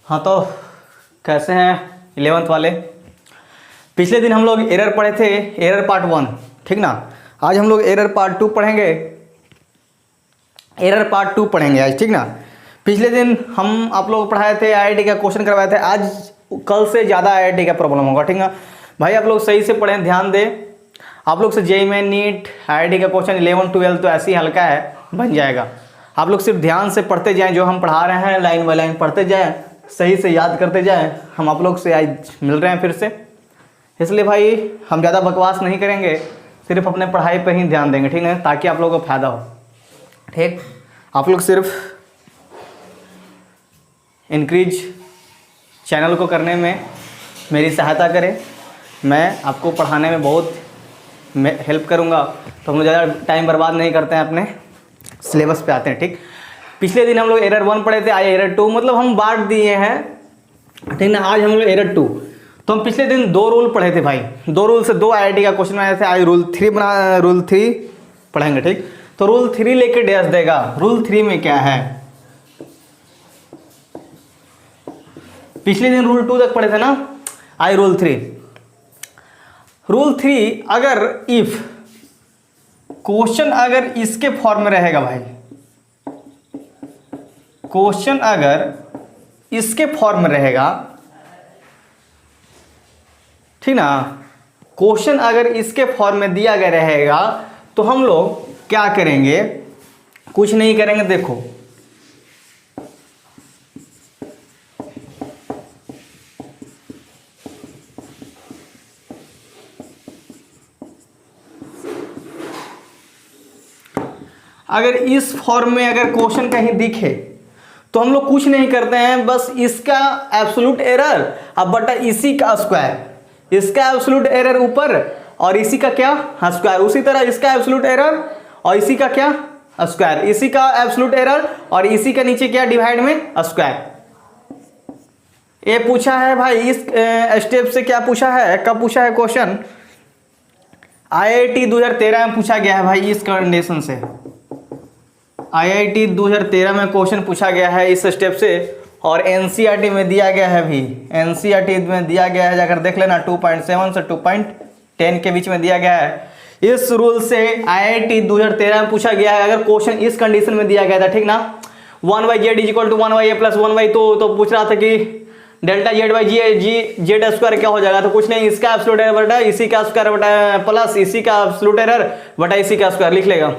हाँ तो कैसे हैं 11th वाले। पिछले दिन हम लोग एरर पढ़े थे, एरर पार्ट 1, ठीक ना। आज हम लोग एरर पार्ट 2 पढ़ेंगे, एरर पार्ट 2 पढ़ेंगे आज, ठीक ना। पिछले दिन हम आप लोग पढ़ाए थे, आईआईटी का क्वेश्चन करवाए थे। आज कल से ज़्यादा आईआईटी का प्रॉब्लम होगा, ठीक ना भाई। आप लोग सही से पढ़ें, ध्यान दें। आप लोग से जेईई मेन, नीट, आईआईटी का क्वेश्चन 11 12 तो ऐसे ही हल्का है, बन जाएगा। आप लोग सिर्फ ध्यान से पढ़ते जाएं, जो हम पढ़ा रहे हैं लाइन बाय लाइन पढ़ते जाएं, सही से याद करते जाएं। हम आप लोग से आज मिल रहे हैं फिर से, इसलिए भाई हम ज़्यादा बकवास नहीं करेंगे, सिर्फ अपने पढ़ाई पर ही ध्यान देंगे, ठीक है, ताकि आप लोगों को फ़ायदा हो। ठीक, आप लोग सिर्फ इंक्रीज चैनल को करने में मेरी सहायता करें, मैं आपको पढ़ाने में बहुत हेल्प करूंगा। तो हम लोग ज़्यादा टाइम बर्बाद नहीं करते हैं, अपने सिलेबस पे आते हैं। ठीक, पिछले दिन हम लोग एरर 1 पढ़े थे, आज एरर 2, मतलब हम बांट दिए हैं, ठीक ना। आज हम लोग एरर 2, तो हम पिछले दिन 2 रूल पढ़े थे भाई। 2 रूल से 2 आईआईटी का क्वेश्चन आए थे। आज रूल 3 पढ़ेंगे, ठीक। तो रूल 3 लेके डैश देगा। रूल 3 में क्या है? पिछले दिन रूल 2 तक पढ़े थे ना, आज रूल 3। रूल 3, अगर इफ क्वेश्चन अगर इसके फॉर्म में रहेगा भाई, क्वेश्चन अगर इसके फॉर्म में रहेगा, ठीक ना, क्वेश्चन अगर इसके फॉर्म में दिया गया रहेगा तो हम लोग क्या करेंगे? कुछ नहीं करेंगे। देखो, अगर इस फॉर्म में अगर क्वेश्चन कहीं दिखे तो हम लोग कुछ नहीं करते हैं, बस इसका एब्सोल्यूट एरर अब बटा इसी का स्क्वायर। इसका एब्सोल्यूट एरर ऊपर और इसी का क्या? स्क्वायर। उसी तरह इसका एब्सोल्यूट एरर और इसी का क्या? स्क्वायर। इसी का एब्सोल्यूट एरर और इसी का नीचे क्या? डिवाइड में स्क्वायर। ये पूछा है भाई, इस स्टेप से क्या पूछा है, कब पूछा है क्वेश्चन? आईआईटी 2013 में पूछा गया है भाई, इस कंडीशन से। आईआईटी 2013 में क्वेश्चन पूछा गया है इस स्टेप से, और एनसीईआरटी में दिया गया है भी। एनसीईआरटी में दिया गया है, जाकर देख लेना, 2.7 से 2.10 के बीच में दिया गया है। इस रूल से आईआईटी 2013 में पूछा गया है, अगर क्वेश्चन इस कंडीशन में दिया गया था, ठीक ना, 1/z equal to 1/a plus 1/2, तो पूछ रहा था कि delta Z by Z square क्या हो जाएगा? तो कुछ नहीं, इसका एब्सोल्यूट एरर बटा इसी का स्क्वायर बटा प्लस इसी का एब्सोल्यूट एरर बटा इसी का स्क्वायर, लिख लेगा।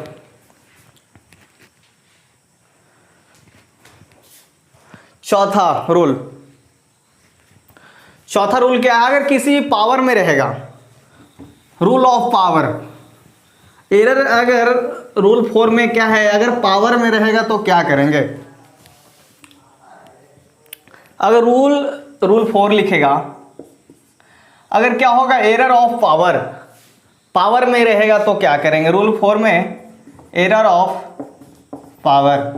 चौथा रूल क्या है? अगर किसी पावर में रहेगा, रूल ऑफ पावर, एरर अगर रूल 4 में क्या है, अगर पावर में रहेगा तो क्या करेंगे? अगर रूल 4 लिखेगा, अगर क्या होगा, एरर ऑफ पावर में रहेगा तो क्या करेंगे? रूल 4 में एरर ऑफ पावर,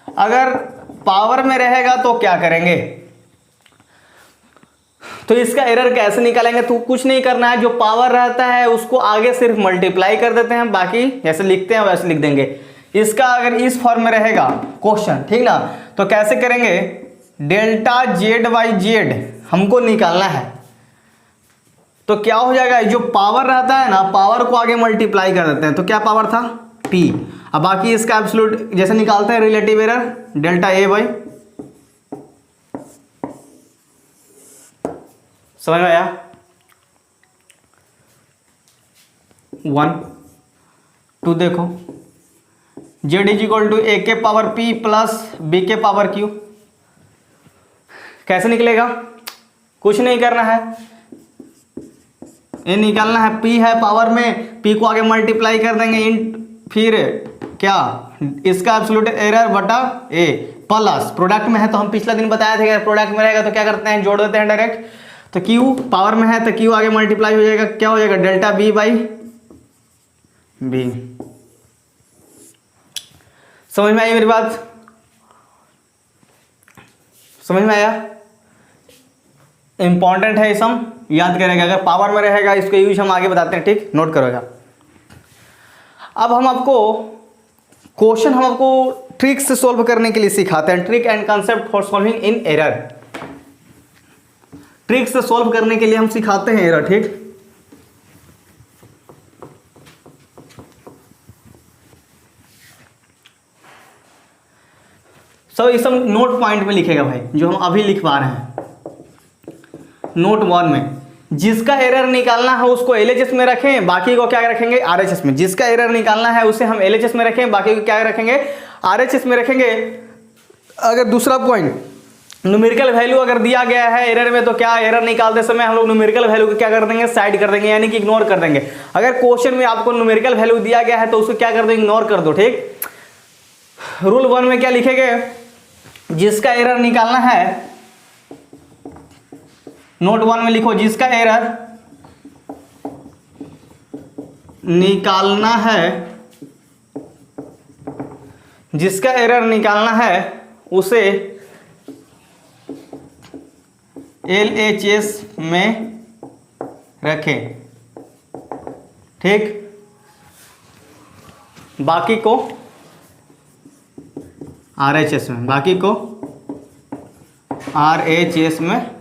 अगर पावर में रहेगा तो क्या करेंगे? तो इसका एरर कैसे निकालेंगे? तो कुछ नहीं करना है, जो पावर रहता है उसको आगे सिर्फ मल्टीप्लाई कर देते हैं, बाकी जैसे लिखते हैं वैसे लिख देंगे। इसका अगर इस फॉर्म में रहेगा क्वेश्चन, ठीक ना, तो कैसे करेंगे? डेल्टा जेड बाई जेड हमको निकालना है। तो क्या हो जाएगा, जो पावर रहता है ना, पावर को आगे मल्टीप्लाई कर देते हैं, तो क्या पावर था? P। अब बाकी इसका एब्सोल्यूट जैसे निकालते हैं, relative error delta A by, समझ में आया? 1 2 देखो, जेड इज इक्वल टू ए के पावर P प्लस बी के पावर Q। कैसे निकलेगा? कुछ नहीं करना है, ये निकालना है। P है पावर में, P को आगे मल्टीप्लाई कर देंगे, इन फिर क्या, इसका एब्सोल्यूट एरर बटा ए प्लस प्रोडक्ट में है, तो हम पिछला दिन बताया थे अगर प्रोडक्ट में रहेगा तो क्या करते हैं, जोड़ देते हैं डायरेक्ट। तो Q पावर में है तो Q आगे मल्टीप्लाई हो जाएगा, क्या हो जाएगा? Delta B by B. समझ में आई मेरी बात? समझ में आया? इंपॉर्टेंट है, इस हम याद करेंगे। अगर पावर में रहेगा इसको यूज हम आगे बताते हैं, ठीक, नोट करोगा। अब हम आपको क्वेश्चन ट्रिक से सॉल्व करने के लिए सिखाते हैं, trick and concept for solving in error. Trick से सॉल्व करने के लिए हम सिखाते हैं एरर, ठीक। ये सब नोट पॉइंट में लिखेगा भाई, जो हम अभी लिखवा रहे हैं नोट 1 में। जिसका एरर निकालना है उसको एलएचएस में रखें, बाकी को क्या रखेंगे आरएचएस में। जिसका एरर निकालना है उसे हम एलएचएस में रखें, बाकी को क्या रखेंगे आरएचएस में रखेंगे। अगर दूसरा पॉइंट न्यूमेरिकल वैल्यू अगर दिया गया है एरर में, तो क्या एरर निकालते समय हम लोग न्यूमेरिकल वैल्यू को क्या कर देंगे साइड कर देंगे, यानी कि इग्नोर कर देंगे। अगर क्वेश्चन में आपको न्यूमेरिकल वैल्यू दिया गया है तो उसको क्या कर दो इग्नोर कर दो, ठीक। रूल 1 में क्या लिखेंगे, जिसका एरर निकालना है, नोट 1 में लिखो जिसका एरर निकालना है, जिसका एरर निकालना है उसे एलएचएस में रखें, ठीक। बाकी को आरएचएस में, बाकी को आरएचएस में।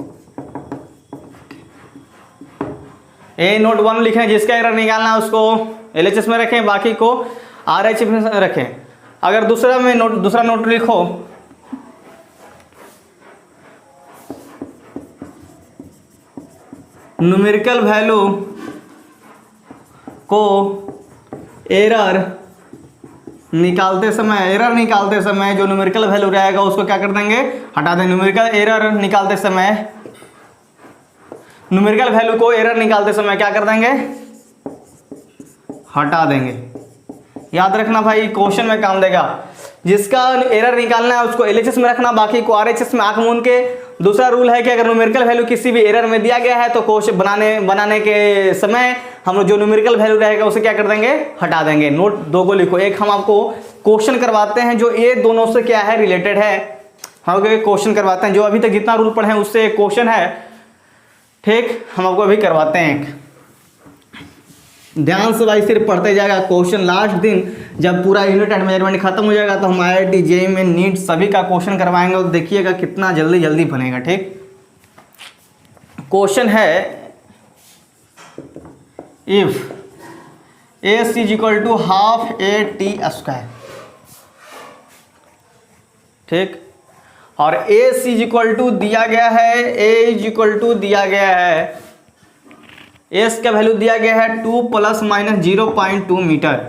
ए नोट 1 लिखें, जिसका एरर निकालना है उसको एलएचएस में रखें, बाकी को आरएचएस में रखें। अगर दूसरा नोट लिखो, न्यूमेरिकल वैल्यू को एरर निकालते समय जो न्यूमेरिकल वैल्यू रहेगा उसको क्या कर देंगे हटा देंगे। न्यूमेरिकल वैल्यू को एरर निकालते समय क्या कर देंगे हटा देंगे। याद रखना भाई, क्वेश्चन में काम देगा। जिसका एरर निकालना है उसको एलएचएस में रखना, बाकी को आरएचएस में आंख मूंद के। दूसरा रूल है कि अगर न्यूमेरिकल वैल्यू किसी भी एरर में दिया गया है तो क्वेश्चन बनाने के समय हम लोग जो न्यूमेरिकल वैल्यू रहेगा उसे क्या कर देंगे हटा देंगे। नोट 2 को लिखो। एक हम आपको क्वेश्चन करवाते हैं जो ये दोनों से क्या है रिलेटेड है, हम क्वेश्चन करवाते हैं जो अभी तक जितना रूल पढ़े हैं उससे क्वेश्चन है, ठीक। हम आपको अभी करवाते हैं, ध्यान से भाई सिर्फ पढ़ते जाएगा क्वेश्चन। लास्ट दिन जब पूरा यूनिट एंड मेजरमेंट खत्म हो जाएगा तो हम आईआईटी जेईई में नीट सभी का क्वेश्चन करवाएंगे और देखिएगा कितना जल्दी बनेगा, ठीक। क्वेश्चन है if S is equal to half A T square, ठीक। और एस इज इक्वल टू दिया गया है, ए इज इक्वल टू दिया गया है, एस का वैल्यू दिया गया है 2 ± 0.2 मीटर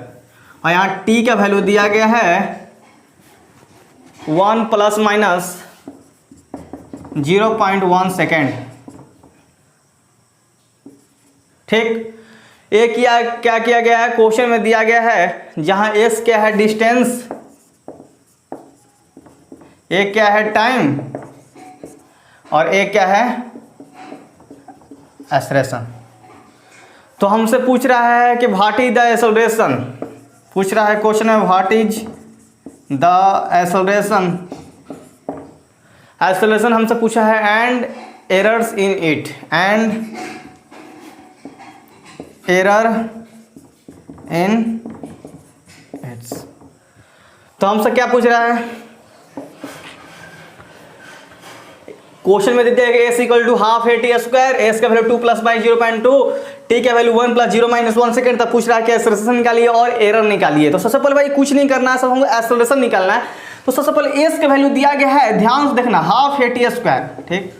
और यहाँ टी का वैल्यू दिया गया है 1 ± 0.1 सेकेंड, ठीक। क्या किया गया है क्वेश्चन में दिया गया है, जहां एस क्या है डिस्टेंस, एक क्या है टाइम और एक क्या है एक्सेलरेशन। तो हमसे पूछ रहा है कि व्हाट इज द एक्सेलरेशन, पूछ रहा है क्वेश्चन में what is the acceleration. Acceleration हमसे पूछा है and errors in it, and error in its. तो हमसे क्या पूछ रहा है, क्वेश्चन में देते हैं S equal to half A T square, S का वैल्यू 2 ± 0.2, टी का वैल्यू 1 + 0 - 1 सेकंड। तब पूछ रहा है कि एक्सेलरेशन निकालिए और एरर निकालिए। तो सबसे पहले भाई कुछ नहीं करना है, सब हमको एक्सेलरेशन निकालना है। तो सबसे पहले एस का वैल्यू दिया गया है, ध्यान से देखना, हाफ ए टी स्क्वायर, ठीक।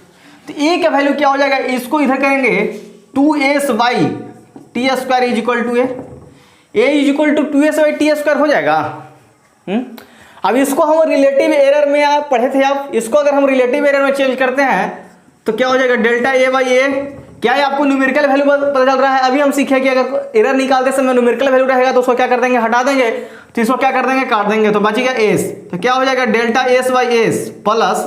तो ए का वैल्यू क्या हो जाएगा, इसको इधर करेंगे 2s/t² is equal to A is equal to 2s/t² हो जाएगा। अब इसको हम रिलेटिव एरर में आप पढ़े थे, आप इसको अगर हम रिलेटिव एरर में चेंज करते हैं तो क्या हो जाएगा डेल्टा a/a। क्या है आपको न्यूमेरिकल वैल्यू पता चल रहा है। अभी हम सीखे कि अगर एरर निकालते समय न्यूमेरिकल वैल्यू रहेगा तो उसको क्या कर देंगे हटा देंगे, तो इसको क्या कर देंगे काट देंगे, तो बचेगा s। तो क्या हो जाएगा डेल्टा s/s प्लस,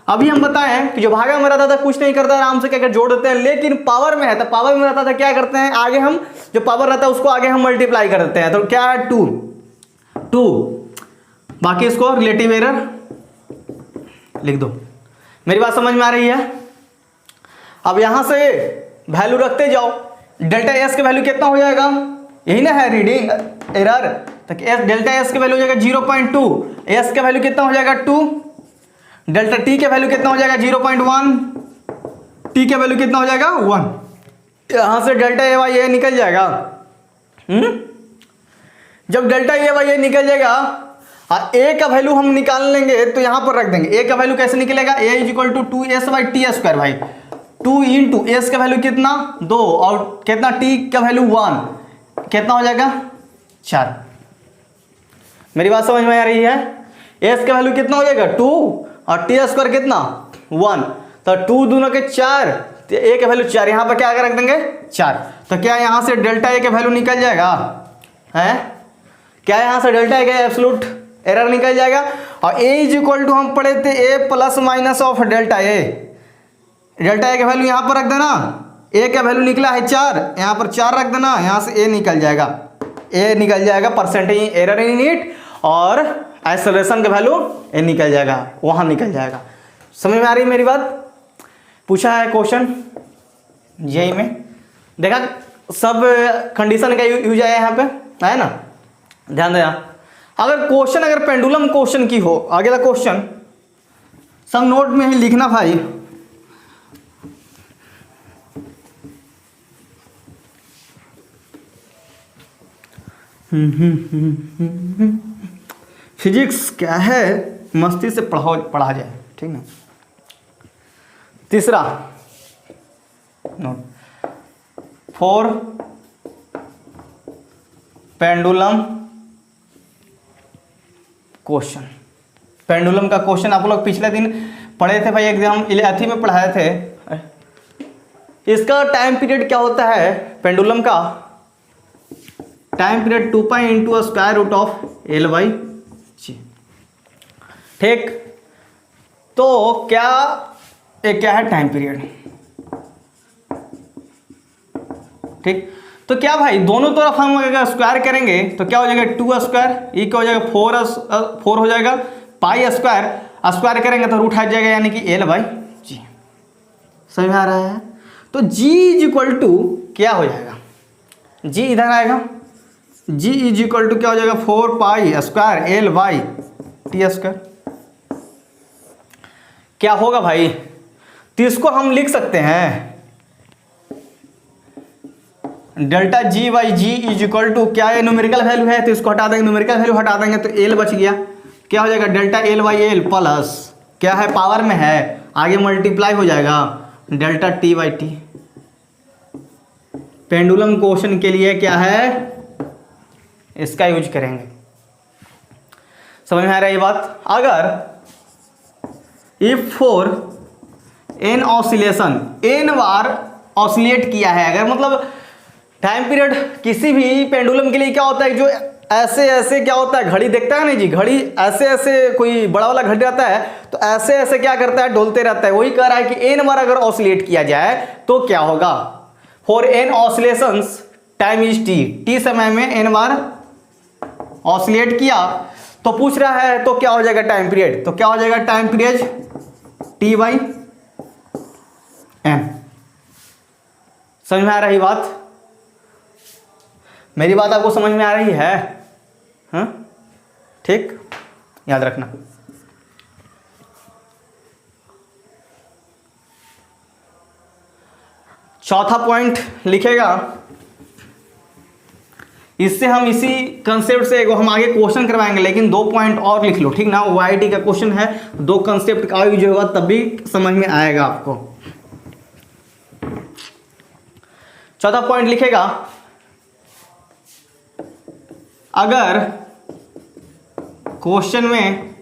अभी हम बताएं कि जो भागा में रहता था कुछ नहीं करता, आराम से क्या जोड़ देते हैं, लेकिन पावर में है तो पावर में रहता था क्या करते हैं, आगे हम जो पावर रहता है उसको आगे हम मल्टीप्लाई कर देते हैं। तो क्या है 2, बाकी इसको रिलेटिव एरर लिख दो। मेरी बात समझ में आ रही है। अब यहां से वैल्यू रखते जाओ, डेल्टा एस का वैल्यू कितना हो जाएगा, यही ना है रीडिंग एरर, तो डेल्टा एस की वैल्यू हो जाएगा 0.2, एस का वैल्यू कितना हो जाएगा 2, डेल्टा टी का वैल्यू कितना हो जाएगा 0.1, टी का वैल्यू कितना हो जाएगा 1। यहां से डेल्टा ए वाई ए निकल जाएगा। जब डेल्टा ए वाई ए निकल जाएगा और ए का वैल्यू हम निकाल लेंगे तो यहां पर रख देंगे। ए का वैल्यू कैसे निकलेगा, A is equal to 2s by T square भाई, 2 इंटू एस का वैल्यू कितना 2 और कितना टी का वैल्यू 1, कितना हो जाएगा 4। मेरी बात समझ में आ रही है। एस का वैल्यू कितना हो जाएगा 2 और टी स्क्वायर कितना 1, तो 2 दूनों के 4, तो ए का वैल्यू 4, यहां पर क्या रख देंगे 4। तो क्या यहां से डेल्टा ए का वैल्यू निकल जाएगा है, क्या यहां से डेल्टा ए का एब्सोल्यूट एरर निकल जाएगा। और ए इज इक्वल टू हम पढ़े थे A plus minus of delta A, delta A का वैल्यू यहां पर रख देना, ए का वैल्यू निकला है 4, यहां पर 4 रख देना, यहां से ए निकल जाएगा, ए निकल जाएगा परसेंटेज एरर इन इट, और एक्सेलरेशन का वैल्यू ए निकल जाएगा, वहां निकल जाएगा। समझ में आ रही मेरी बात। पूछा है क्वेश्चन जेई में, देखा सब कंडीशन का यूज आया यहाँ पे है ना, ध्यान देना। अगर क्वेश्चन अगर पेंडुलम क्वेश्चन की हो, अगला क्वेश्चन सब नोट में ही लिखना भाई। फिजिक्स क्या है, मस्ती से पढ़ा जाए, ठीक ना। तीसरा note, for pendulum question. Pendulum का क्वेश्चन आप लोग पिछले दिन पढ़े थे भाई, एग्जाम इलेथी में पढ़ाए थे। इसका टाइम पीरियड क्या होता है, पेंडुलम का time period 2 pi into square root of L by G, ठीक। तो क्या है टाइम पीरियड, ठीक। तो क्या भाई दोनों तरफ हम अगर स्क्वायर करेंगे तो क्या हो जाएगा 2 स्क्वायर, ये क्या हो जाएगा 4 हो जाएगा, पाई स्क्वायर, स्क्वायर करेंगे तो रूट हट जाएगा, यानी कि एल बाई जी। समझ में आ रहा है। तो जी इज इक्वल टू क्या हो जाएगा, जी इधर आएगा, जी इज इक्वल टू क्या हो जाएगा 4 pi square L by T square. क्या होगा भाई, तो इसको हम लिख सकते हैं delta G by G is equal to, क्या ये न्यूमेरिकल वैल्यू है तो इसको हटा देंगे, न्यूमेरिकल वैल्यू हटा देंगे तो एल बच गया, क्या हो जाएगा delta L by L plus क्या है पावर में है, आगे मल्टीप्लाई हो जाएगा delta T by T. Pendulum question के लिए क्या है, इसका यूज करेंगे। समझ में आ रहा है ये बात। अगर if for N oscillation, N बार ऑसिलेट किया है, अगर मतलब टाइम पीरियड किसी भी पेंडुलम के लिए क्या होता है, जो ऐसे ऐसे क्या होता है, घड़ी देखता है ना जी, घड़ी ऐसे ऐसे कोई बड़ा वाला घड़ी रहता है तो ऐसे ऐसे क्या करता है, डोलते रहता है। वही कह रहा है कि एन बार अगर ऑसिलेट किया जाए तो क्या होगा, for N oscillations time is T, T समय में एन बार ऑसिलेट किया तो पूछ रहा है तो क्या हो जाएगा टाइम पीरियड, तो क्या हो जाएगा time period T by N. समझ में आ रही बात, मेरी बात आपको समझ में आ रही है, हाँ ठीक, याद रखना। चौथा पॉइंट लिखेगा, इससे हम इसी कंसेप्ट से हम आगे क्वेश्चन करवाएंगे, लेकिन 2 पॉइंट और लिख लो, ठीक ना। वाईटी का क्वेश्चन है, 2 कंसेप्ट का यूज होगा तब भी समझ में आएगा आपको। चौथा पॉइंट लिखेगा, अगर क्वेश्चन में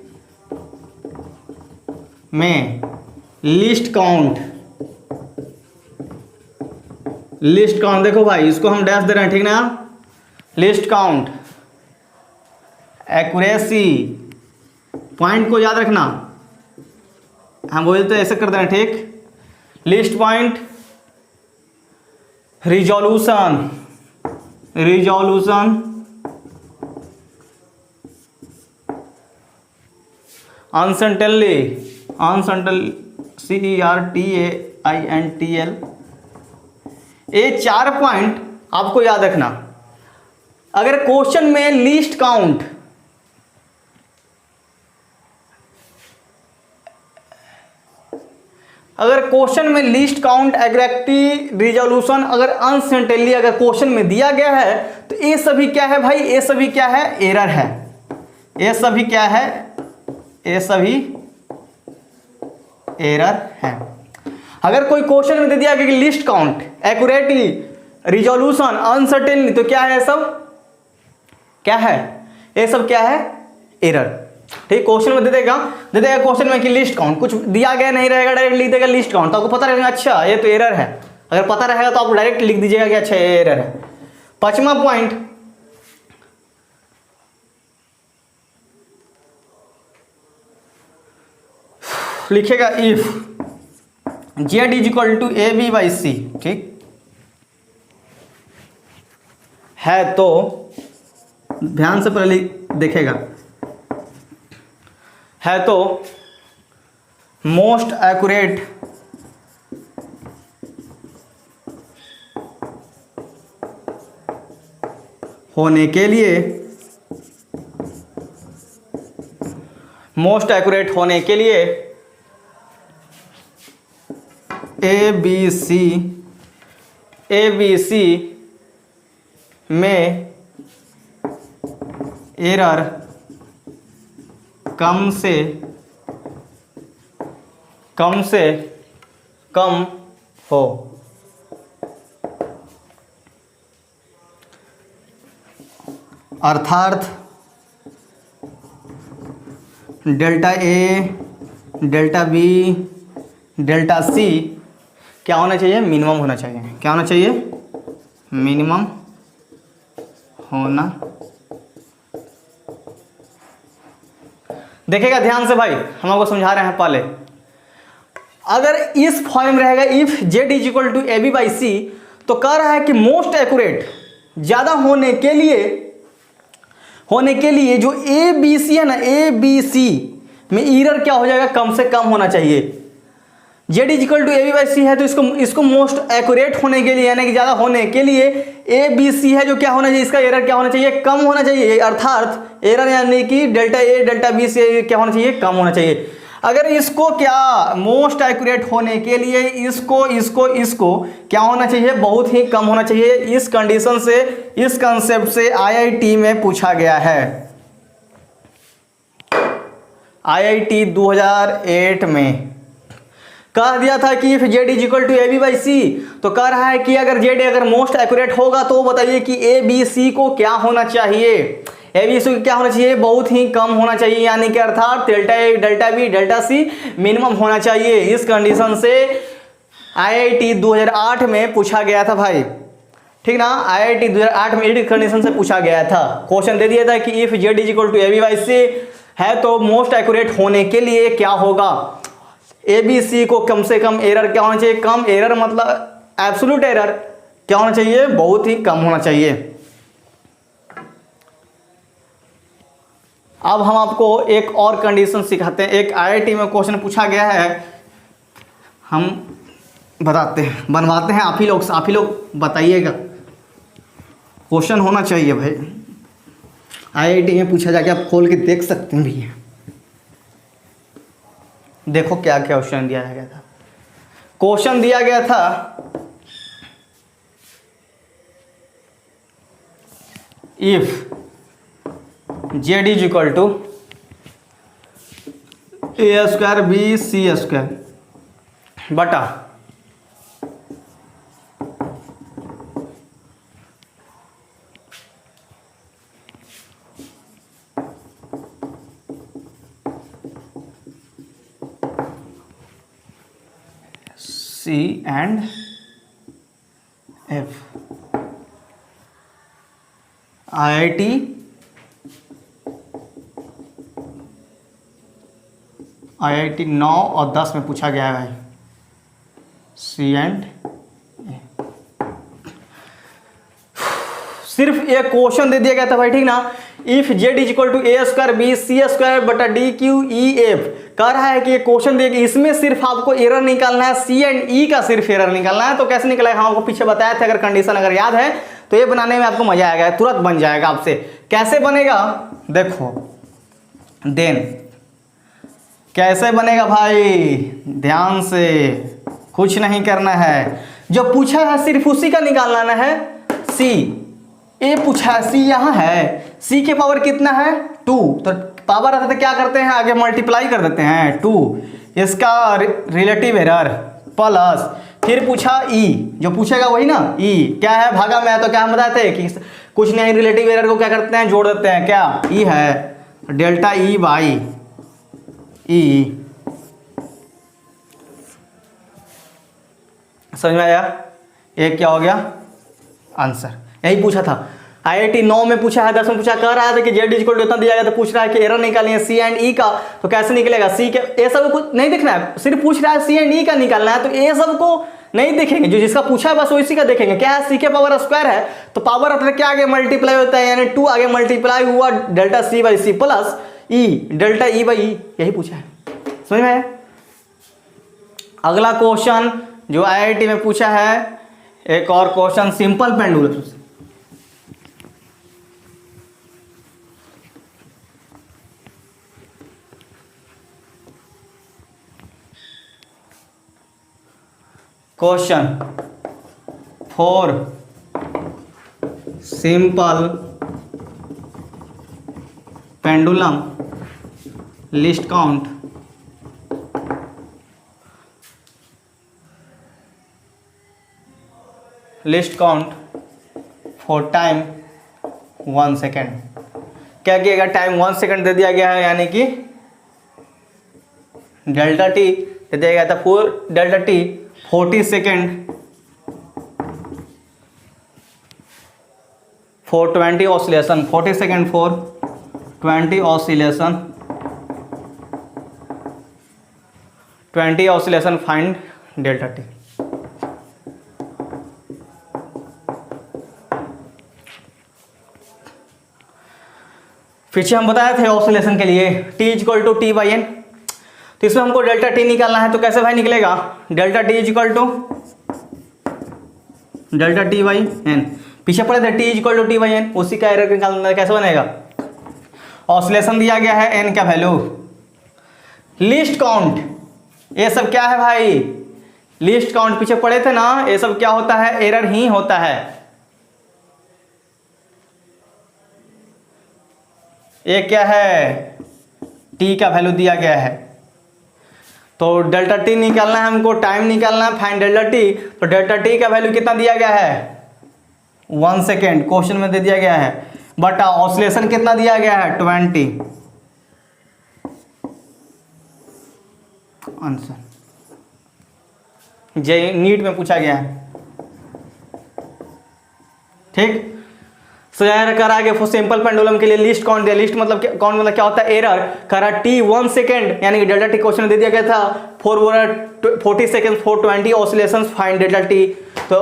लिस्ट काउंट देखो भाई, इसको हम डैश दे रहे हैं, ठीक ना। लिस्ट काउंट, एक्यूरेसी, पॉइंट को याद रखना, हम बोलते तो ऐसे कर देना, ठीक। लिस्ट पॉइंट, रिजोल्यूशन, अनसर्टेनली, CERTAINTL, ये 4 पॉइंट आपको याद रखना। अगर क्वेश्चन में लीस्ट काउंट, अगर क्वेश्चन में लीस्ट काउंट, एग्जैक्टिव रिजोल्यूशन अगर अनसर्टेनली अगर क्वेश्चन में दिया गया है तो ये सभी क्या है भाई, ये सभी क्या है, एरर है। ये सभी क्या है, ये सभी एरर है। अगर कोई क्वेश्चन में दे दिया गया कि लिस्ट काउंट, एक्यूरेटली, रिजोल्यूशन, अनसर्टेनली, तो क्या है ये सब, क्या है, ये सब क्या है, एरर। ठीक, क्वेश्चन में दे देगा क्वेश्चन में कि लिस्ट काउंट, कुछ दिया गया नहीं रहेगा, डायरेक्ट लिख देगा लिस्ट काउंट, तो आपको पता रहेगा अच्छा ये तो एरर है। अगर पता रहेगा तो आप डायरेक्ट लिख दीजिएगा कि अच्छा ये एरर है। पांचवा पॉइंट, लिखेगा if Z is equal to A B by C, ठीक है, तो ध्यान से पहले देखेगा, है तो मोस्ट एक्यूरेट होने के लिए, मोस्ट एक्यूरेट होने के लिए ए बी सी में एरर कम से कम हो। अर्थात delta A, delta B, delta सी क्या होना चाहिए, मिनिमम होना चाहिए। क्या होना चाहिए, मिनिमम होना। देखिएगा ध्यान से भाई, हम आपको समझा रहे हैं पहले। अगर इस फॉर्म में रहेगा if Z is equal to A B by C, तो कह रहा है कि मोस्ट एक्यूरेट, ज्यादा होने के लिए जो ए बी सी है ना, ए बी सी में एरर क्या हो जाएगा, कम से कम होना चाहिए। Z is equal to A B by C है तो इसको मोस्ट एक्यूरेट होने के लिए, यानी कि ज्यादा होने के लिए ए बी सी है जो क्या होना चाहिए, इसका एरर क्या होना चाहिए, कम होना चाहिए। अर्थात एरर यानी कि डेल्टा ए डेल्टा बी से क्या होना चाहिए, कम होना चाहिए। अगर इसको क्या मोस्ट एक्यूरेट होने के लिए इसको क्या होना चाहिए, बहुत ही कम होना चाहिए। इस कंडीशन से, इस कंसेप्ट से आईआईटी में पूछा गया है। आईआईटी 2008 में कह दिया था कि if Z is equal to A B by C, तो कह रहा है कि अगर जेड अगर मोस्ट एक्यूरेट होगा तो बताइए कि ए बी सी को क्या होना चाहिए, ए बी सी को क्या होना चाहिए, बहुत ही कम होना चाहिए। यानी कि अर्थात delta A, delta B, delta C minimum होना चाहिए। इस कंडीशन से आईआईटी 2008 में पूछा गया था भाई, ठीक ना। आईआईटी 2008 में इस कंडीशन से पूछा गया था। क्वेश्चन दे दिया था कि if Z is equal to A B by C है तो मोस्ट एक्यूरेट होने के लिए क्या होगा, ए बी सी को कम से कम एरर क्या होना चाहिए, कम एरर मतलब एब्सोल्यूट एरर क्या होना चाहिए, बहुत ही कम होना चाहिए। अब हम आपको एक और कंडीशन सिखाते हैं। एक आईआईटी में क्वेश्चन पूछा गया है, हम बताते हैं, बनवाते हैं। आप ही लोग बताइएगा, क्वेश्चन होना चाहिए भाई। आईआईटी में पूछा जाके आप खोल के देख सकते हैं भैया। देखो क्या क्या क्वेश्चन दिया गया था। क्वेश्चन दिया गया था if Z is equal to A square B C square बटा C and F। आईआईटी 9 और 10 में पूछा गया है C and A। सिर्फ एक क्वेश्चन दे दिया गया था भाई, ठीक ना। If Z is equal to A square B C square बटा डी क्यू ई एफ, कह रहा है कि क्वेश्चन देखिए, इसमें सिर्फ आपको एरर निकालना है, सी एंड ई का सिर्फ एरर निकालना है। तो कैसे निकलेगा, हम आपको पीछे बताया था, अगर कंडीशन अगर याद है तो ये बनाने में आपको मज़ा आएगा, तुरंत बन जाएगा आपसे। कैसे बनेगा देखो, देन कैसे बनेगा भाई, ध्यान से, कुछ नहीं करना है, जो पूछा है सिर्फ उसी का निकालना है। सी ए पूछा है, सी यहाँ है, सी के पावर कितना है 2, तो पावर आता तो क्या करते हैं आगे मल्टीप्लाई कर देते हैं 2, इसका रिलेटिव एरर प्लस, फिर पूछा ई, जो पूछेगा वही ना, ई क्या है भागा में है, तो क्या हम बताते हैं कि कुछ नहीं, रिलेटिव एरर को क्या करते हैं जोड़ देते हैं, क्या ई है डेल्टा ई बाई ई। समझ में आया, एक क्या हो गया आंसर, यही पूछा था। IIT 9 में पूछा है, 10 में पूछा, कह रहा है कि जेड इक्वल टू इतना दिया गया, तो पूछ रहा है कि एरर निकालिए सी एंड ई का, तो कैसे निकलेगा, सी के ये सब कुछ नहीं दिखना है, सिर्फ पूछ रहा है सी एंड ई का निकालना है, तो ये सब को नहीं देखेंगे, जो जिसका पूछा है बस उसी का देखेंगे। क्या है, सी के पावर स्क्वायर है, तो पावर अपने क्या आगे मल्टीप्लाई होता है, यानी 2 आगे मल्टीप्लाई हुआ delta C by C plus E delta E by E, यही पूछा है। समझ में आया। अगला क्वेश्चन जो IIT में पूछा है, एक और question simple pendulum. Question for simple pendulum list count for time 1 second. क्या किएगा, टाइम 1 सेकेंड दे दिया गया है, यानी कि डेल्टा टी दे दिया गया था, 4 delta T 40 second for 20 oscillation, 40 second for 20 oscillation, 20 oscillation find delta T. पीछे हम बताए थे ऑसिलेशन के लिए t equal to T by N, तो इसमें हमको डेल्टा टी निकालना है, तो कैसे भाई निकलेगा, delta T equal to delta T by N, पीछे पढ़े थे t equal to T by N, उसी का एरर निकालना है, कैसे बनेगा, ऑसिलेशन दिया गया है n का वैल्यू, लिस्ट काउंट, ये सब क्या है भाई, लिस्ट काउंट पीछे पढ़े थे ना, ये सब क्या होता है, एरर ही होता है। ये क्या है, t का वैल्यू दिया गया है, तो डेल्टा टी निकालना है हमको, टाइम निकालना है, फाइंड डेल्टा टी, तो डेल्टा टी का वैल्यू कितना दिया गया है 1 सेकेंड, क्वेश्चन में दे दिया गया है, बट ऑसिलेशन कितना दिया गया है 20। आंसर जे नीट में पूछा गया है, ठीक। सो यार कर आगे फॉर सिंपल पेंडुलम के लिए लिस्ट काउंट दिया, लिस्ट मतलब काउंट मतलब क्या होता है, एरर, करा टी 1 सेकेंड, यानी कि डेल्टा टी क्वेश्चन में दे दिया गया था, 40 second for 20 oscillation find delta T, तो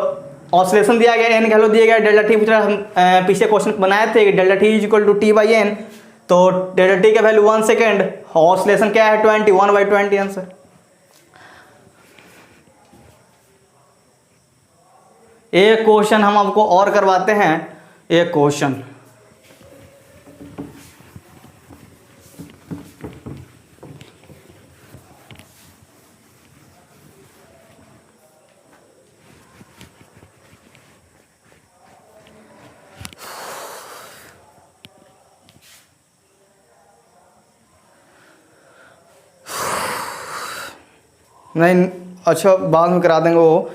ऑसिलेशन दिया गया, एन वैल्यू दिया गया, डेल्टा टी पूछा, हम पीछे क्वेश्चन बनाए थे कि delta T is equal to T by N, तो डेल्टा टी का वैल्यू 1 सेकेंड, ऑसिलेशन क्या है 20, 1/20 आंसर। एक क्वेश्चन हम आपको और करवाते हैं, एक क्वेश्चन नहीं, अच्छा बाद में करा देंगे वो।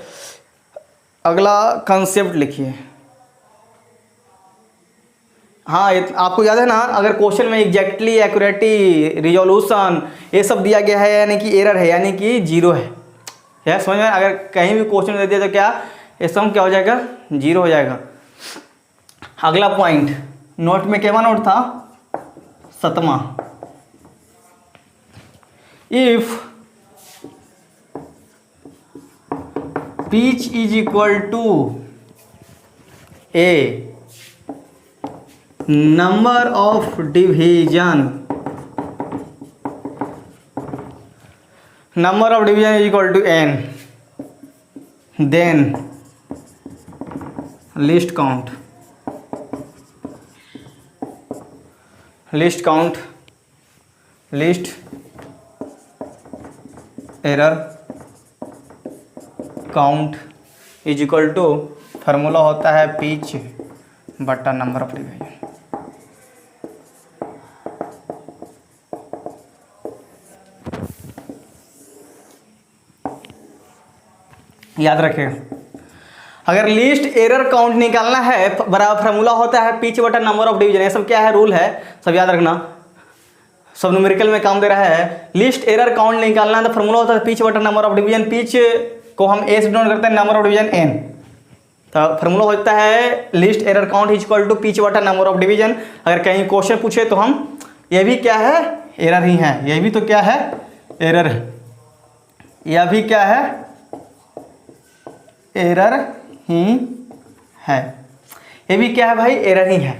अगला कंसेप्ट लिखिए। हाँ, आपको याद है ना, अगर क्वेश्चन में एग्जैक्टली, एक्यूरेटी, रिजोल्यूशन ये सब दिया गया है, यानी कि एरर है, यानी कि 0 है, या समझ में, अगर कहीं भी क्वेश्चन दे दिया तो क्या ये सम क्या हो जाएगा 0 हो जाएगा। अगला पॉइंट नोट में केवा नोट था 7वां, if pitch is equal to a number of division is equal to n, then list count least count, least error count is equal to, formula होता है पिच बटा नंबर ऑफ डिवीजन। याद रखिएगा, अगर list error count निकालना है बराबर formula होता है पिच बटा नंबर ऑफ डिवीजन। ये सब क्या है, रूल है, सब याद रखना, सब न्यूमेरिकल में काम दे रहा है। लिस्ट एरर काउंट निकालना है तो फार्मूला होता है पिच बटा नंबर ऑफ डिवीजन। पिच को हम ए से डिनोट करते हैं, नंबर ऑफ डिवीजन एन, तो फार्मूला होता है least error count is equal to pitch बटा नंबर ऑफ डिवीजन। अगर कहीं क्वेश्चन पूछे तो हम, ये भी क्या है, एरर ही है, ये भी तो क्या है, एरर है, यह भी क्या है, एरर ही है, ये भी क्या है भाई, एरर ही है।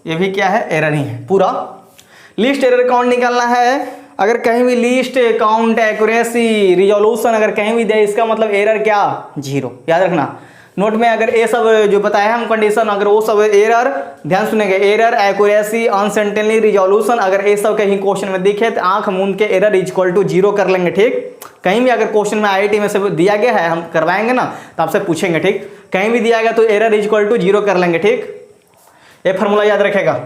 ये भी क्या है, एरर ही है पूरा। लिस्ट एरर काउंट निकालना है, अगर कहीं भी लिस्ट काउंट एक्यूरेसी रिजोल्यूशन अगर कहीं भी दे, इसका मतलब एरर क्या, 0। याद रखना नोट में, अगर ये सब जो बताया हम कंडीशन, अगर वो सब एरर, ध्यान सुनेंगे, एरर एक्यूरेसी अनसर्टेनली रिजोल्यूशन, अगर ये सब कहीं क्वेश्चन में दिखे तो आंख मूंद के एरर इज इक्वल टू 0 कर लेंगे। ठीक, कहीं भी अगर क्वेश्चन में IIT में से दिया गया है, हम करवाएंगे ना तो आपसे पूछेंगे। ठीक, कहीं भी दिया गया तो एरर इज इक्वल टू 0 कर लेंगे। ठीक, ये फार्मूला याद रखेगा।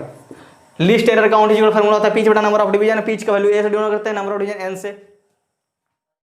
List error count is equal formula होता है पिच बटा नंबर ऑफ डिवीजन। पिच का वैल्यू ए से डिनोट करते हैं, नंबर ऑफ डिवीजन एन से।